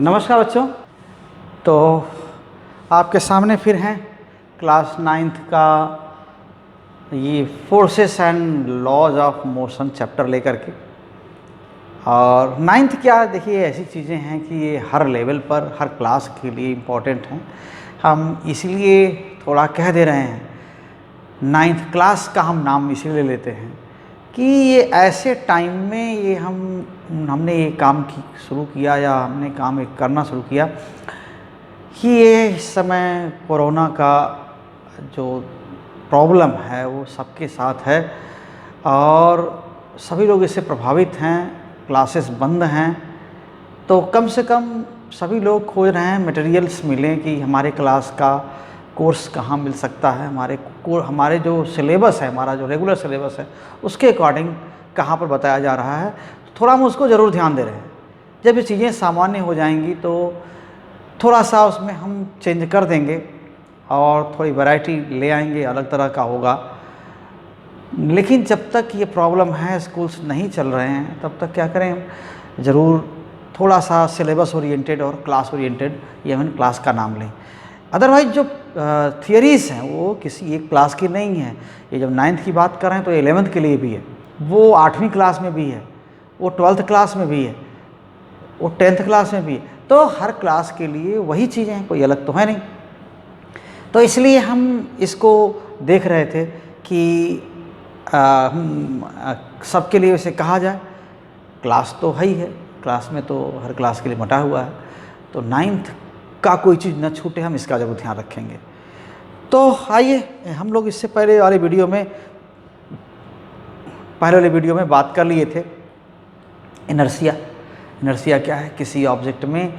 नमस्कार बच्चों। तो आपके सामने फिर हैं क्लास 9th का ये forces and laws of motion chapter लेकर के। और 9th क्या, देखिए ऐसी चीज़ें हैं कि ये हर लेवल पर हर क्लास के लिए इम्पोर्टेंट हैं। हम इसलिए थोड़ा कह दे रहे हैं 9th क्लास का हम नाम इसलिए लेते हैं कि ये ऐसे टाइम में ये हमने ये काम शुरू किया या हमने काम एक करना शुरू किया कि ये इस समय कोरोना का जो प्रॉब्लम है वो सबके साथ है और सभी लोग इससे प्रभावित हैं, क्लासेस बंद हैं। तो कम से कम सभी लोग खोज रहे हैं मटेरियल्स मिलें कि हमारे क्लास का कोर्स कहाँ मिल सकता है, हमारे जो सिलेबस है, हमारा जो रेगुलर सिलेबस है उसके अकॉर्डिंग कहाँ पर बताया जा रहा है। थोड़ा हम उसको ज़रूर ध्यान दे रहे हैं। जब ये चीज़ें सामान्य हो जाएंगी तो थोड़ा सा उसमें हम चेंज कर देंगे और थोड़ी वैरायटी ले आएंगे, अलग तरह का होगा। लेकिन जब तक ये प्रॉब्लम है, स्कूल्स नहीं चल रहे हैं, तब तक क्या करें, हम ज़रूर थोड़ा सा सिलेबस ओरिएंटेड और क्लास ओरिएंटेड ये हम क्लास का नाम लें। अदरवाइज जो थियरीज़ हैं वो किसी एक क्लास की नहीं है। ये जब 9th की बात कर रहे हैं तो 11th के लिए भी है, वो 8वीं क्लास में भी है, वो 12th क्लास में भी है, वो 10th क्लास में भी है। तो हर क्लास के लिए वही चीज़ें हैं, कोई अलग तो है नहीं। तो इसलिए हम इसको देख रहे थे कि सबके लिए उसे कहा जाए। क्लास तो है ही है, क्लास में तो हर क्लास के लिए बटा हुआ है, तो 9th का कोई चीज़ न छूटे, हम इसका ज़रूर ध्यान रखेंगे। तो आइए, हम लोग इससे पहले वाले वीडियो में बात कर लिए थे इनर्शिया क्या है, किसी ऑब्जेक्ट में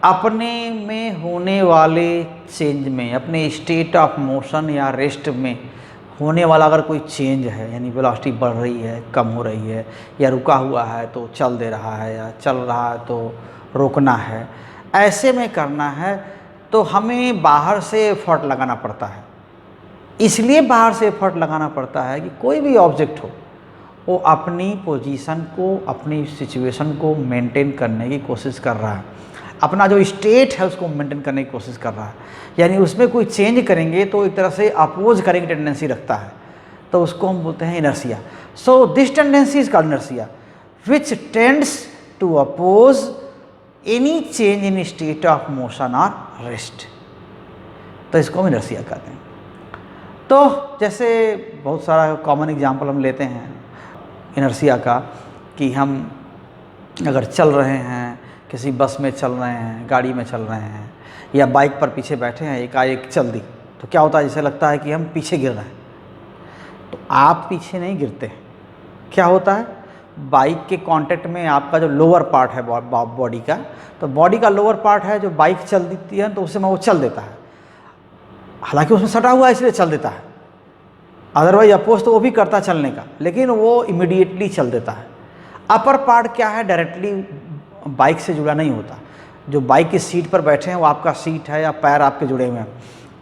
अपने में होने वाले चेंज में, अपने स्टेट ऑफ मोशन या रेस्ट में होने वाला अगर कोई चेंज है, यानी वेलोसिटी बढ़ रही है, कम हो रही है, या रुका हुआ है तो चल दे रहा है, या चल रहा है तो रोकना है, ऐसे में करना है तो हमें बाहर से एफर्ट लगाना पड़ता है। इसलिए बाहर से एफर्ट लगाना पड़ता है कि कोई भी ऑब्जेक्ट हो वो अपनी पोजीशन को, अपनी सिचुएशन को मेंटेन करने की कोशिश कर रहा है, अपना जो स्टेट है उसको मेंटेन करने की कोशिश कर रहा है। यानी उसमें कोई चेंज करेंगे तो एक तरह से अपोज करने की टेंडेंसी रखता है, तो उसको हम बोलते हैं inertia. So this tendency is called inertia which tends to oppose any change in state of motion or rest, तो इसको हम इनर्शिया कहते हैं। तो जैसे बहुत सारा कॉमन एग्जांपल हम लेते हैं इनर्शिया का कि हम अगर चल रहे हैं, किसी बस में चल रहे हैं, गाड़ी में चल रहे हैं, या बाइक पर पीछे बैठे हैं, एकाएक चल दी तो क्या होता है, जैसे लगता है कि हम पीछे गिर रहे हैं। तो आप पीछे नहीं गिरते, क्या होता है, बाइक के कांटेक्ट में आपका जो लोअर पार्ट है बॉडी का, तो बॉडी का लोअर पार्ट है जो बाइक चल देती है तो उससे वो चल देता है, हालांकि उसमें सटा हुआ है इसलिए चल देता है, अदरवाइज अपोज तो वो भी करता चलने का, लेकिन वो इमीडिएटली चल देता है। अपर पार्ट क्या है, डायरेक्टली बाइक से जुड़ा नहीं होता। जो बाइक की सीट पर बैठे हैं वो आपका सीट है या पैर आपके जुड़े हुए हैं,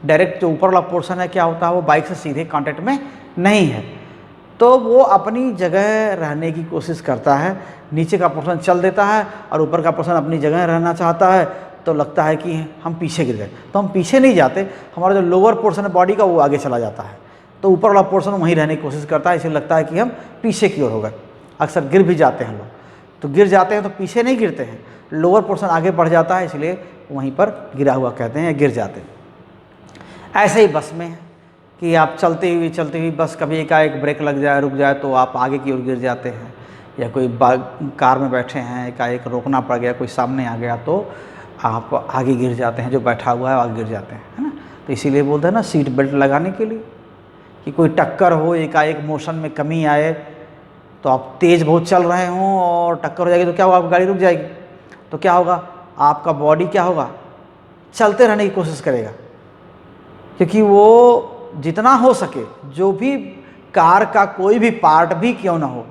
डायरेक्ट जो ऊपर वाला पोर्शन है क्या होता है, वो बाइक से सीधे कांटेक्ट में नहीं है, तो वो अपनी जगह रहने की कोशिश करता है। नीचे का पोर्शन चल देता है और ऊपर का पोर्शन अपनी जगह रहना चाहता है, तो लगता है कि हम पीछे गिर गए। तो हम पीछे नहीं जाते, हमारा जो लोअर पोर्शन है बॉडी का वो आगे चला जाता है, तो ऊपर वाला पोर्शन वहीं रहने की कोशिश करता है, इसलिए लगता है कि हम पीछे की ओर हो गए। अक्सर गिर भी जाते हैं लोग, तो गिर जाते हैं तो पीछे नहीं गिरते हैं, लोअर पोर्शन आगे बढ़ जाता है, इसलिए वहीं पर गिरा हुआ कहते हैं या गिर जाते हैं। ऐसे ही बस में है कि आप चलती हुई बस कभी एकाएक ब्रेक लग जाए, रुक जाए तो आप आगे की ओर गिर जाते हैं, या कोई कार में बैठे हैं, एकाएक रोकना पड़ गया, कोई सामने आ गया तो आप आगे गिर जाते हैं, जो बैठा हुआ है आगे गिर जाते हैं, है ना। तो इसीलिए बोलते हैं ना सीट बेल्ट लगाने के लिए, कि कोई टक्कर हो, एकाएक मोशन में कमी आए, तो आप तेज़ बहुत चल रहे हों और टक्कर हो जाएगी तो क्या होगा, आपकी गाड़ी रुक जाएगी, तो क्या होगा, आपका बॉडी क्या होगा, चलते रहने की कोशिश करेगा, क्योंकि वो जितना हो सके, जो भी कार का कोई भी पार्ट भी क्यों ना हो,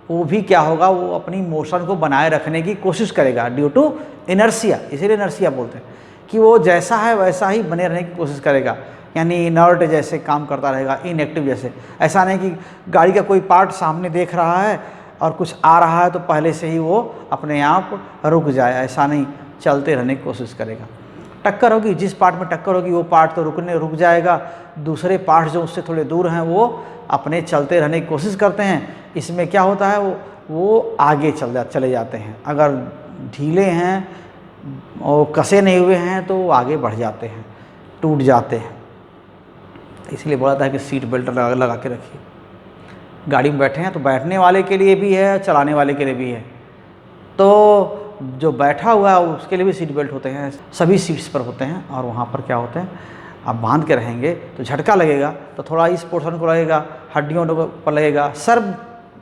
वो भी क्या होगा, वो अपनी मोशन को बनाए रखने की कोशिश करेगा ड्यू टू इनर्शिया। इसीलिए इनर्शिया बोलते हैं कि वो जैसा है वैसा ही बने रहने की कोशिश करेगा, यानी इनर्ट जैसे काम करता रहेगा, इनएक्टिव जैसे। ऐसा नहीं कि गाड़ी का कोई पार्ट सामने देख रहा है और कुछ आ रहा है तो पहले से ही वो अपने आप रुक जाए, ऐसा नहीं, चलते रहने की कोशिश करेगा। टक्कर होगी, जिस पार्ट में टक्कर होगी वो पार्ट तो रुक जाएगा, दूसरे पार्ट जो उससे थोड़े दूर हैं वो अपने चलते रहने की कोशिश करते हैं। इसमें क्या होता है, वो आगे चले जाते हैं। अगर ढीले हैं और कसे नहीं हुए हैं तो वो आगे बढ़ जाते हैं, टूट जाते हैं। इसलिए बोला था कि सीट बेल्ट लगा के रखिए। गाड़ी में बैठे हैं तो बैठने वाले के लिए भी है, चलाने वाले के लिए भी है। तो जो बैठा हुआ है उसके लिए भी सीट बेल्ट होते हैं, सभी सीट्स पर होते हैं। और वहाँ पर क्या होते हैं, आप बांध के रहेंगे तो झटका लगेगा तो थोड़ा इस पोर्शन को लगेगा, हड्डियों पर लगेगा, सर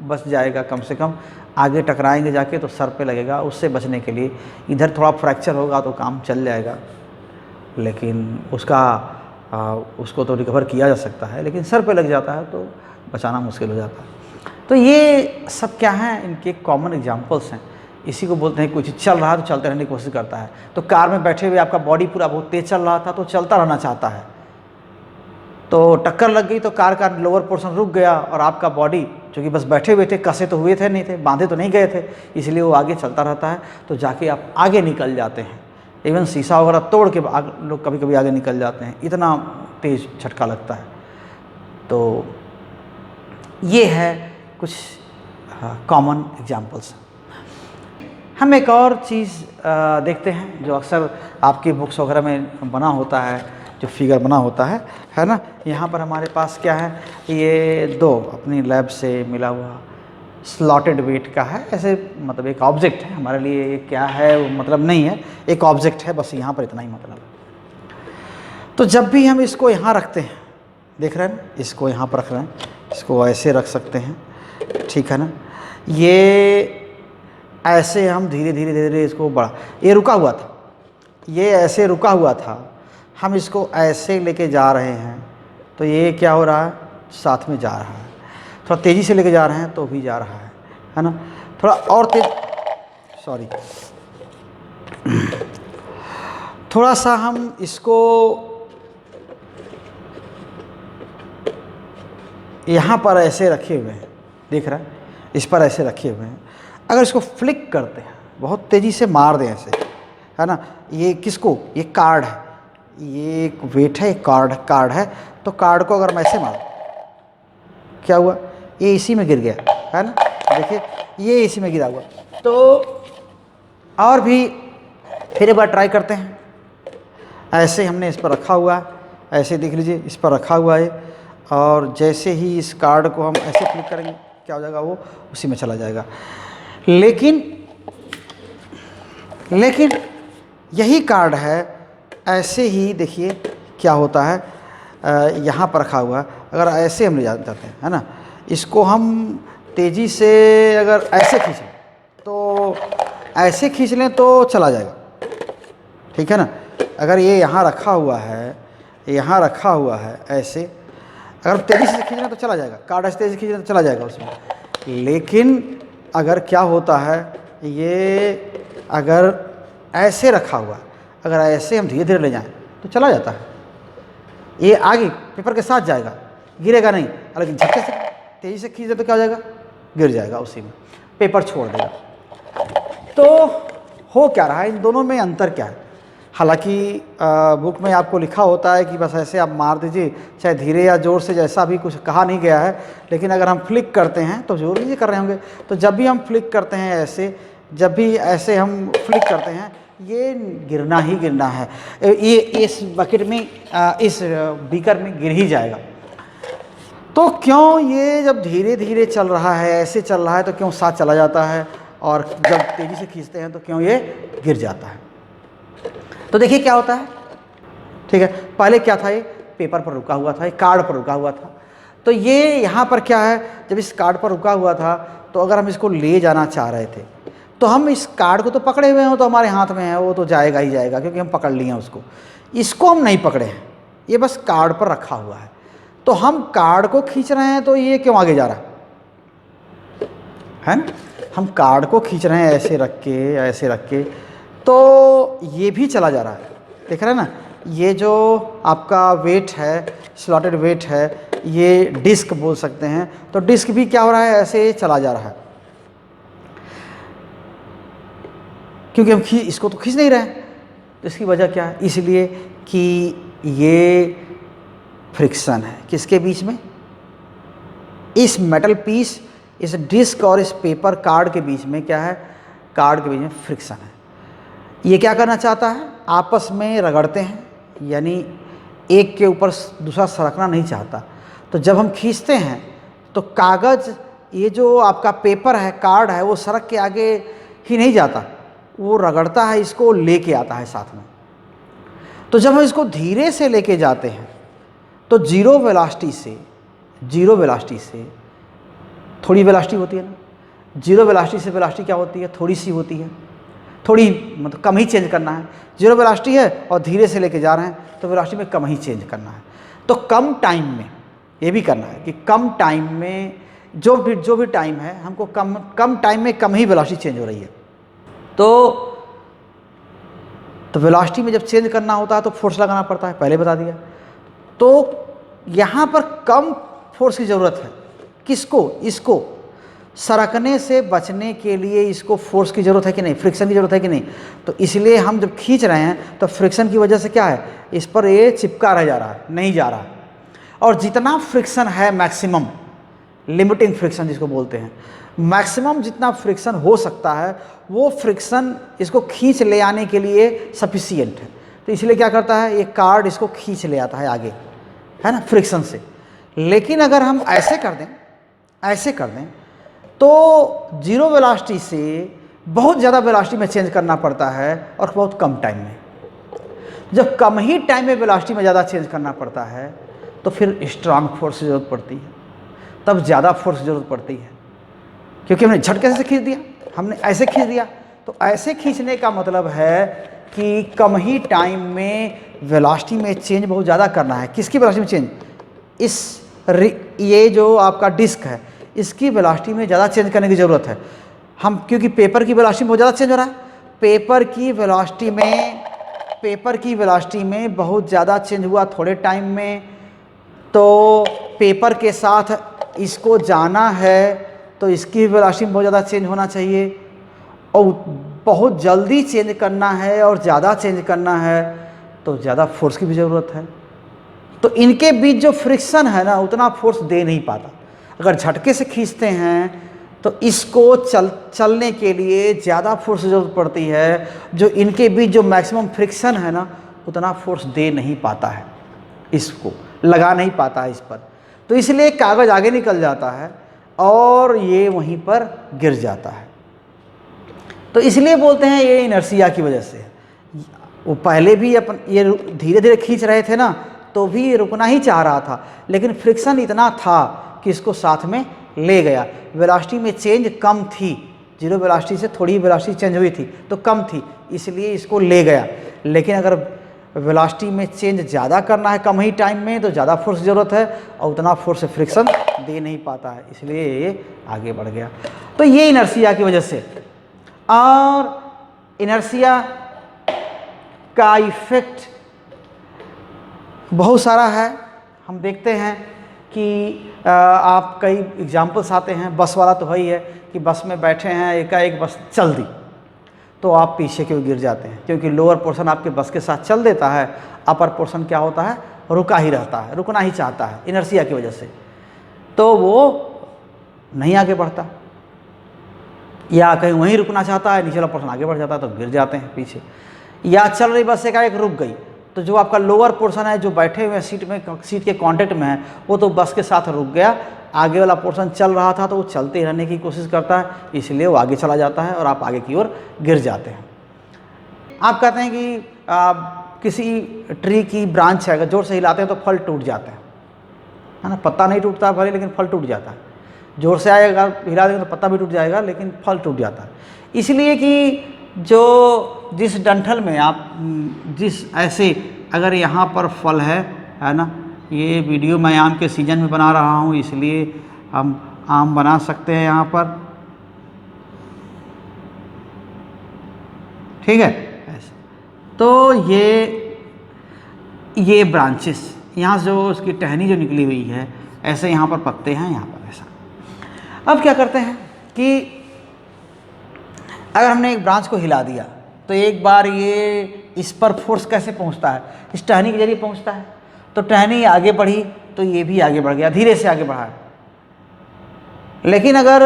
बच जाएगा, कम से कम आगे टकराएंगे जाके तो सर पे लगेगा। उससे बचने के लिए इधर थोड़ा फ्रैक्चर होगा तो काम चल जाएगा, लेकिन उसको तो रिकवर किया जा सकता है, लेकिन सर पे लग जाता है तो बचाना मुश्किल हो जाता है। तो ये सब क्या हैं, इनके कॉमन एग्जांपल्स हैं। इसी को बोलते हैं कोई चीज़ चल रहा है तो चलते रहने की कोशिश करता है। तो कार में बैठे हुए आपका बॉडी पूरा बहुत तेज़ चल रहा था तो चलता रहना चाहता है, तो टक्कर लग गई तो कार का लोअर पोर्शन रुक गया और आपका बॉडी, चूँकि बस बैठे हुए थे, कसे तो हुए थे नहीं थे, बांधे तो नहीं गए थे, इसलिए वो आगे चलता रहता है। तो जाके आप आगे निकल जाते हैं, इवन शीशा वगैरह तोड़ के लोग कभी कभी आगे निकल जाते हैं, इतना तेज़ झटका लगता है। तो ये है कुछ कॉमन एग्जाम्पल्स। हम एक और चीज़ देखते हैं जो अक्सर आपकी बुक्स वगैरह में बना होता है, जो फिगर बना होता है ना। यहाँ पर हमारे पास क्या है, ये दो अपनी लैब से मिला हुआ स्लॉटेड वेट का है। ऐसे मतलब एक ऑब्जेक्ट है, हमारे लिए ये क्या है वो मतलब नहीं है, एक ऑब्जेक्ट है, बस यहाँ पर इतना ही मतलब है। तो जब भी हम इसको यहाँ रखते हैं, देख रहे हैं ना, इसको यहाँ पर रख रहे हैं, इसको ऐसे रख सकते हैं, ठीक है ना। ये ऐसे हम धीरे धीरे इसको बढ़ा, ये रुका हुआ था, ये ऐसे रुका हुआ था, हम इसको ऐसे लेके जा रहे हैं तो ये क्या हो रहा है, साथ में जा रहा है। थोड़ा तेज़ी से लेके जा रहे हैं तो भी जा रहा है ना। थोड़ा और तेज, सॉरी, थोड़ा सा हम इसको यहाँ पर ऐसे रखे हुए हैं, देख रहा है, इस पर ऐसे रखे हुए हैं। अगर इसको फ्लिक करते हैं, बहुत तेज़ी से मार दें ऐसे, है ना, ये किसको, ये कार्ड है, ये एक वेट है, एक कार्ड है, तो कार्ड को अगर मैं ऐसे मार, क्या हुआ, ये इसी में गिर गया, है ना, देखिए ये इसी में गिरा हुआ। तो और भी फिर एक बार ट्राई करते हैं। ऐसे हमने इस पर रखा हुआ है, ऐसे देख लीजिए, इस पर रखा हुआ है, और जैसे ही इस कार्ड को हम ऐसे क्लिक करेंगे क्या हो जाएगा, वो उसी में चला जाएगा। लेकिन यही कार्ड है, ऐसे ही देखिए क्या होता है, यहाँ पर रखा हुआ है, अगर ऐसे हम ले जाते हैं, है ना, इसको हम तेज़ी से अगर ऐसे खींचें तो ऐसे खींच लें तो चला जाएगा, ठीक है ना। अगर ये यहाँ रखा हुआ है, यहाँ रखा हुआ है ऐसे, अगर तेज़ी से खींच लें तो चला जाएगा, कार्ड ऐसे तेज़ी से खींच लें तो चला जाएगा उसमें। लेकिन अगर क्या होता है, ये अगर ऐसे रखा हुआ है, अगर ऐसे हम धीरे धीरे ले जाएं तो चला जाता है, ये आगे पेपर के साथ जाएगा, गिरेगा नहीं। लेकिन झटके से तेज़ी से खींच दे तो क्या हो जाएगा, गिर जाएगा, उसी में पेपर छोड़ देगा। तो हो क्या रहा है, इन दोनों में अंतर क्या है। हालांकि बुक में आपको लिखा होता है कि बस ऐसे आप मार दीजिए, चाहे धीरे या ज़ोर से, जैसा भी कुछ कहा नहीं गया है। लेकिन अगर हम फ्लिक करते हैं तो ज़ोर नहीं कर रहे होंगे, तो जब भी हम फ्लिक करते हैं ऐसे, जब भी ऐसे हम फ्लिक करते हैं, ये गिरना ही गिरना है, ये इस बकेट में, इस बीकर में गिर ही जाएगा। तो क्यों ये जब धीरे धीरे चल रहा है, ऐसे चल रहा है, तो क्यों साथ चला जाता है, और जब तेज़ी से खींचते हैं तो क्यों ये गिर जाता है। तो देखिए क्या होता है, ठीक है। पहले क्या था, ये पेपर पर रुका हुआ था, ये कार्ड पर रुका हुआ था। तो ये यहाँ पर क्या है, जब इस कार्ड पर रुका हुआ था तो अगर हम इसको ले जाना चाह रहे थे तो हम इस कार्ड को तो पकड़े हुए हैं, तो हमारे हाथ में है, वो तो जाएगा ही जाएगा, क्योंकि हम पकड़ लिए हैं उसको। इसको हम नहीं पकड़े हैं, ये बस कार्ड पर रखा हुआ है। तो हम कार्ड को खींच रहे हैं तो ये क्यों आगे जा रहा है ना। हम कार्ड को खींच रहे हैं ऐसे रख के, तो ये भी चला जा रहा है, देख रहे हैं ना, ये जो आपका वेट है, स्लॉटेड वेट है, ये डिस्क बोल सकते हैं। तो डिस्क भी क्या हो रहा है, ऐसे चला जा रहा है, क्योंकि हम इसको तो खींच नहीं रहे हैं। तो इसकी वजह क्या है, इसलिए कि ये फ्रिक्शन है किसके बीच में, इस मेटल पीस, इस डिस्क और इस पेपर कार्ड के बीच में क्या है, कार्ड के बीच में फ्रिक्शन है। ये क्या करना चाहता है, आपस में रगड़ते हैं, यानी एक के ऊपर दूसरा सरकना नहीं चाहता। तो जब हम खींचते हैं तो कागज़, ये जो आपका पेपर है, कार्ड है, वो सरक के आगे ही नहीं जाता, वो रगड़ता है, इसको लेके आता है साथ में। तो जब हम इसको धीरे से लेके जाते हैं तो जीरो वेलोसिटी से थोड़ी वेलोसिटी होती है ना, जीरो वेलोसिटी से वेलोसिटी क्या होती है, थोड़ी सी होती है, थोड़ी मतलब कम ही चेंज करना है। जीरो वेलोसिटी है और धीरे से लेके जा रहे हैं तो वेलोसिटी में कम ही चेंज करना है। तो कम टाइम में ये भी करना है कि कम टाइम में जो भी टाइम है, हमको कम टाइम में कम ही वेलोसिटी चेंज हो रही है। तो वेलोसिटी में जब चेंज करना होता है तो फोर्स लगाना पड़ता है, पहले बता दिया। तो यहाँ पर कम फोर्स की ज़रूरत है, किसको, इसको सरकने से बचने के लिए इसको फोर्स की ज़रूरत है कि नहीं, फ्रिक्शन की ज़रूरत है कि नहीं। तो इसलिए हम जब खींच रहे हैं तो फ्रिक्शन की वजह से क्या है, इस पर ये चिपका रह जा रहा है, नहीं जा रहा है। और जितना फ्रिक्शन है मैक्सिमम, लिमिटिंग फ्रिक्शन जिसको बोलते हैं, मैक्सिमम जितना फ्रिक्शन हो सकता है वो फ्रिक्शन इसको खींच ले आने के लिए सफिशिएंट है। तो इसलिए क्या करता है, ये कार्ड इसको खींच ले आता है आगे, है ना, फ्रिक्शन से। लेकिन अगर हम ऐसे कर दें तो जीरो वेलोसिटी से बहुत ज़्यादा वेलोसिटी में चेंज करना पड़ता है और बहुत कम टाइम में। जब कम ही टाइम में वेलोसिटी में ज़्यादा चेंज करना पड़ता है तो फिर स्ट्रांग फोर्स की ज़रूरत पड़ती है, तब ज़्यादा फोर्स की ज़रूरत पड़ती है, क्योंकि हमने झटके से खींच दिया, हमने ऐसे खींच दिया। तो ऐसे खींचने का मतलब है कि कम ही टाइम में वेलोसिटी में चेंज बहुत ज़्यादा करना है। किसकी वेलोसिटी में चेंज, ये जो आपका डिस्क है इसकी वेलोसिटी में ज़्यादा चेंज करने की ज़रूरत है। हम क्योंकि पेपर की वेलोसिटी बहुत ज़्यादा चेंज हो रहा है, पेपर की वेलोसिटी में बहुत ज़्यादा चेंज हुआ थोड़े टाइम में। तो पेपर के साथ इसको जाना है तो इसकी वेलोसिटी में बहुत ज़्यादा चेंज होना चाहिए, और बहुत जल्दी चेंज करना है और ज़्यादा चेंज करना है तो ज़्यादा फोर्स की भी ज़रूरत है। तो इनके बीच जो फ्रिक्शन है ना, उतना फोर्स दे नहीं पाता। अगर झटके से खींचते हैं तो इसको चलने के लिए ज़्यादा फोर्स की ज़रूरत पड़ती है, जो इनके बीच जो मैक्सिमम फ्रिक्शन है ना, उतना फोर्स दे नहीं पाता है, इसको लगा नहीं पाता है इस पर। तो इसलिए कागज़ आगे निकल जाता है और ये वहीं पर गिर जाता है। तो इसलिए बोलते हैं ये इनर्शिया की वजह से। वो पहले भी ये धीरे धीरे खींच रहे थे ना, तो भी ये रुकना ही चाह रहा था, लेकिन फ्रिक्शन इतना था कि इसको साथ में ले गया। वेलोसिटी में चेंज कम थी, जीरो वेलोसिटी से थोड़ी वेलोसिटी चेंज हुई थी तो कम थी, इसलिए इसको ले गया। लेकिन अगर वेलोसिटी में चेंज ज़्यादा करना है कम ही टाइम में तो ज़्यादा फोर्स की ज़रूरत है, और उतना फोर्स फ्रिक्शन दे नहीं पाता है, इसलिए ये आगे बढ़ गया। तो ये इनर्शिया की वजह से। और इनर्शिया का इफेक्ट बहुत सारा है। हम देखते हैं कि आप कई एग्जाम्पल्स आते हैं, बस वाला तो वही है कि बस में बैठे हैं, एकाएक बस चल दी तो आप पीछे क्यों गिर जाते हैं, क्योंकि लोअर पोर्शन आपके बस के साथ चल देता है, अपर पोर्शन क्या होता है, रुका ही रहता है, रुकना ही चाहता है इनर्शिया की वजह से, तो वो नहीं आगे बढ़ता, या कहीं वहीं रुकना चाहता है, नीचे वाला पोर्शन आगे बढ़ जाता है तो गिर जाते हैं पीछे। या चल रही बस एकाएक रुक गई तो जो आपका लोअर पोर्शन है, जो बैठे हुए सीट के कांटेक्ट में है, वो तो बस के साथ रुक गया, आगे वाला पोर्शन चल रहा था तो वो चलते ही रहने की कोशिश करता है, इसलिए वो आगे चला जाता है और आप आगे की ओर गिर जाते हैं। आप कहते हैं कि किसी ट्री की ब्रांच है, अगर जोर से हिलाते हैं तो फल टूट जाते हैं, है ना, पत्ता नहीं टूटता है भले, लेकिन फल टूट जाता है। जोर से आएगा, हिला देंगे तो पत्ता भी टूट जाएगा, लेकिन फल टूट जाता है। इसलिए कि जिस डंठल में ऐसे अगर यहाँ पर फल है ना, ये वीडियो मैं आम के सीजन में बना रहा हूँ, इसलिए हम आम बना सकते हैं यहाँ पर, ठीक है, ऐसे। तो ये ये ब्रांचेस, यहाँ जो उसकी टहनी जो निकली हुई है, ऐसे यहाँ पर पत्ते हैं, यहाँ पर ऐसा। अब क्या करते हैं कि अगर हमने एक ब्रांच को हिला दिया तो एक बार ये इस पर फोर्स कैसे पहुँचता है, इस टहनी के जरिए पहुँचता है। तो टहनी आगे बढ़ी तो ये भी आगे बढ़ गया, धीरे से आगे बढ़ा है। लेकिन अगर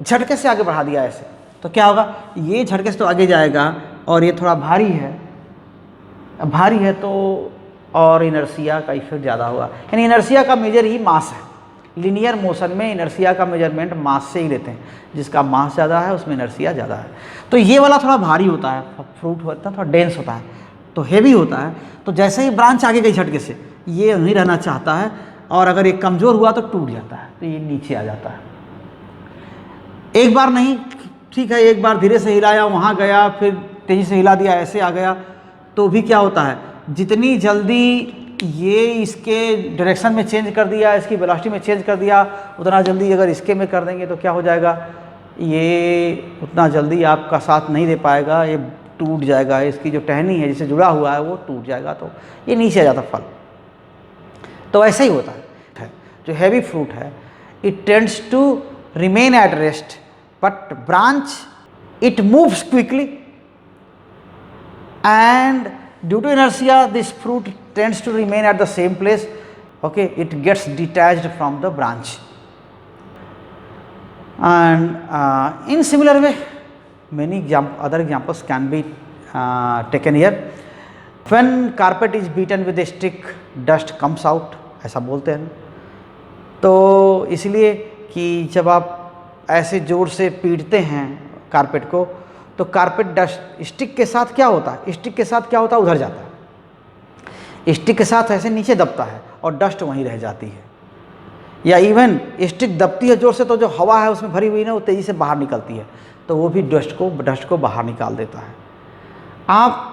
झटके से आगे बढ़ा दिया ऐसे तो क्या होगा, ये झटके से तो आगे जाएगा और ये थोड़ा भारी है, अब भारी है तो और इनर्शिया का इफेक्ट ज़्यादा होगा। यानी इनर्शिया का मेजर ही मास है। लीनियर मोशन में इनर्शिया का मेजरमेंट मास से ही लेते हैं, जिसका मास ज़्यादा है उसमें इनर्शिया ज़्यादा है। तो ये वाला थोड़ा भारी होता है, फ्रूट होता है थोड़ा डेंस होता है, तो हेवी होता है। तो जैसे ही ब्रांच आगे गई झटके से, ये वहीं रहना चाहता है और अगर ये कमज़ोर हुआ तो टूट जाता है, तो ये नीचे आ जाता है। एक बार नहीं, ठीक है, एक बार धीरे से हिलाया, वहाँ गया, फिर तेज़ी से हिला दिया, ऐसे आ गया, तो भी क्या होता है, जितनी जल्दी ये इसके डायरेक्शन में चेंज कर दिया, इसकी वेलोसिटी में चेंज कर दिया, उतना जल्दी अगर इसके में कर देंगे तो क्या हो जाएगा, ये उतना जल्दी आपका साथ नहीं दे पाएगा, ये टूट जाएगा। इसकी जो टहनी है जिससे जुड़ा हुआ है वो टूट जाएगा, तो ये नीचे आ जाता फल। तो ऐसा ही होता है। जो हैवी फ्रूट है, it tends to remain at rest, but branch it moves quickly and due to inertia this fruit tends to remain at the same place. Okay, it gets detached from the branch. And in similar way many other examples can be taken here. When carpet is beaten with a stick, dust comes out, ऐसा बोलते हैं। तो इसलिए कि जब आप ऐसे ज़ोर से पीटते हैं कारपेट को तो कारपेट डस्ट स्टिक के साथ क्या होता है, स्टिक के साथ क्या होता है, उधर जाता है, स्टिक के साथ ऐसे नीचे दबता है और डस्ट वहीं रह जाती है। या इवन स्टिक दबती है जोर से तो जो हवा है उसमें भरी हुई ना वो तेज़ी से बाहर निकलती है, तो वो भी डस्ट को बाहर निकाल देता है। आप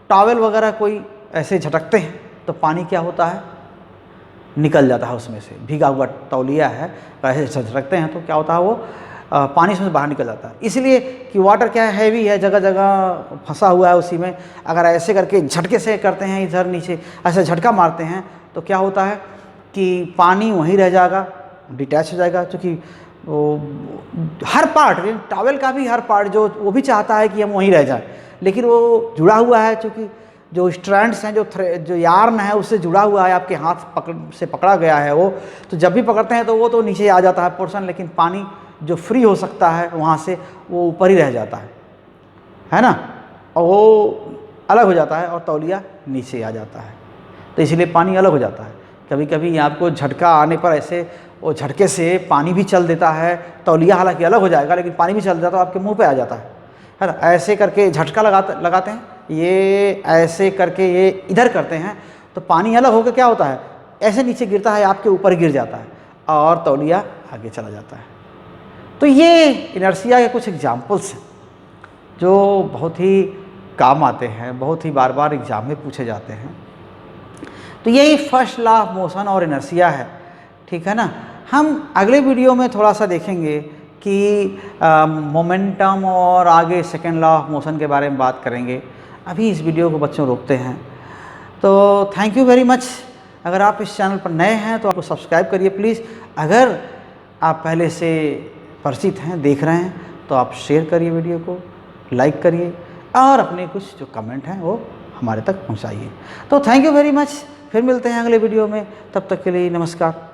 टॉवेल वगैरह कोई ऐसे झटकते हैं तो पानी क्या होता है, निकल जाता है उसमें से। भीगा हुआ तौलिया है, ऐसे झटकते हैं तो क्या होता है, वो पानी उसमें बाहर निकल जाता है। इसलिए कि वाटर क्या है, हैवी है, जगह जगह फंसा हुआ है उसी में। अगर ऐसे करके झटके से करते हैं, इधर नीचे ऐसे झटका मारते हैं तो क्या होता है कि पानी वहीं रह जाएगा, डिटैच हो जाएगा। क्योंकि वो हर पार्ट, टॉवेल का भी हर पार्ट जो वो भी चाहता है कि हम वहीं रह जाए, लेकिन वो जुड़ा हुआ है। चूँकि जो स्ट्रैंड्स हैं, जो यार्न है उससे जुड़ा हुआ है, आपके हाथ से पकड़ा गया है वो, तो जब भी पकड़ते हैं तो वो तो नीचे आ जाता है पोर्शन, लेकिन पानी जो फ्री हो सकता है वहाँ से वो ऊपर ही रह जाता है ना, और वो अलग हो जाता है और तौलिया नीचे आ जाता है। तो इसलिए पानी अलग हो जाता है। कभी कभी आपको झटका आने पर ऐसे वो झटके से पानी भी चल देता है, तौलिया हालांकि अलग हो जाएगा लेकिन पानी भी चल जाता है, आपके मुंह पे आ जाता है ना। ऐसे करके झटका लगाते हैं, ये ऐसे करके ये इधर करते हैं तो पानी अलग होकर क्या होता है, ऐसे नीचे गिरता है, आपके ऊपर गिर जाता है और तौलिया आगे चला जाता है। तो ये इनर्शिया के कुछ एग्जाम्पल्स हैं जो बहुत ही काम आते हैं, बहुत ही बार बार एग्जाम में पूछे जाते हैं। तो यही फर्स्ट लॉ ऑफ मोशन और इनर्शिया है, ठीक है ना। हम अगले वीडियो में थोड़ा सा देखेंगे कि मोमेंटम और आगे सेकेंड लॉ ऑफ मोशन के बारे में बात करेंगे। अभी इस वीडियो को बच्चों रोकते हैं। तो थैंक यू वेरी मच। अगर आप इस चैनल पर नए हैं तो आपको सब्सक्राइब करिए प्लीज़। अगर आप पहले से परिचित हैं, देख रहे हैं, तो आप शेयर करिए, वीडियो को लाइक करिए और अपने कुछ जो कमेंट हैं वो हमारे तक पहुंचाइए। तो थैंक यू वेरी मच। फिर मिलते हैं अगले वीडियो में, तब तक के लिए नमस्कार।